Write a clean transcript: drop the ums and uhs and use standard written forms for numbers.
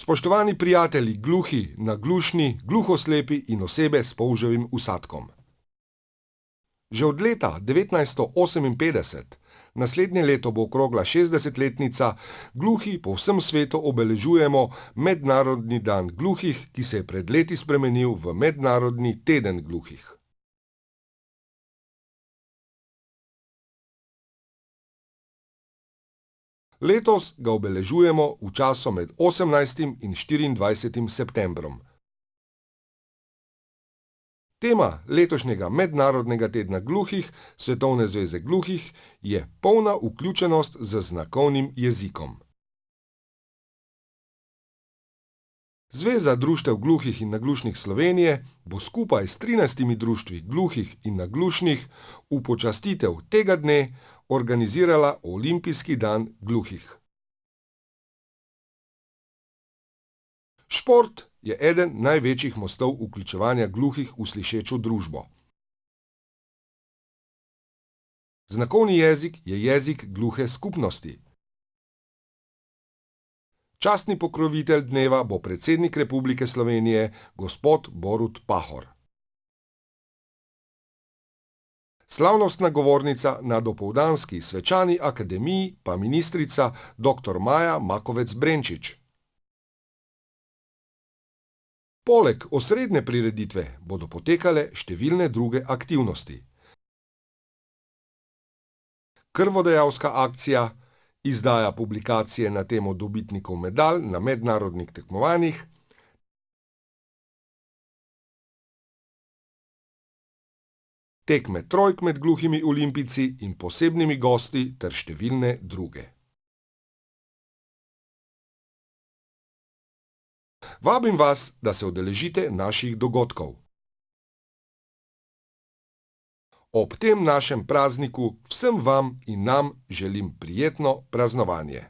Spoštovani prijatelji, gluhi, naglušni, gluhoslepi in osebe s polževim vsadkom. Že od leta 1958, naslednje leto bo okrogla 60-letnica, gluhi po vsem svetu obeležujemo Mednarodni dan gluhih, ki se je pred leti spremenil v Mednarodni teden gluhih. Letos ga obeležujemo v času med 18. in 24. septembrom. Tema letošnjega Mednarodnega tedna gluhih Svetovne zveze gluhih je polna vključenost z znakovnim jezikom. Zveza društev gluhih in naglušnih Slovenije bo skupaj s 13 društvi gluhih in naglušnih v počastitev tega dne organizirala Olimpijski dan gluhih. Šport je eden največjih mostov vključevanja gluhih v slišečo družbo. Znakovni jezik je jezik gluhe skupnosti. Častni pokrovitelj dneva bo predsednik Republike Slovenije, gospod Borut Pahor. Slavnostna govornica na dopoldanski svečani akademiji pa ministrica dr. Maja Makovec Brenčič. Poleg osrednje prireditve bodo potekale številne druge aktivnosti. Krvodajalska akcija, izdaja publikacije na temo dobitnikov medalj na mednarodnih tekmovanjih, tekme trojk med gluhimi olimpijci in posebnimi gosti ter številne druge. Vabim vas, da se udeležite naših dogodkov. Ob tem našem prazniku vsem vam in nam želim prijetno praznovanje.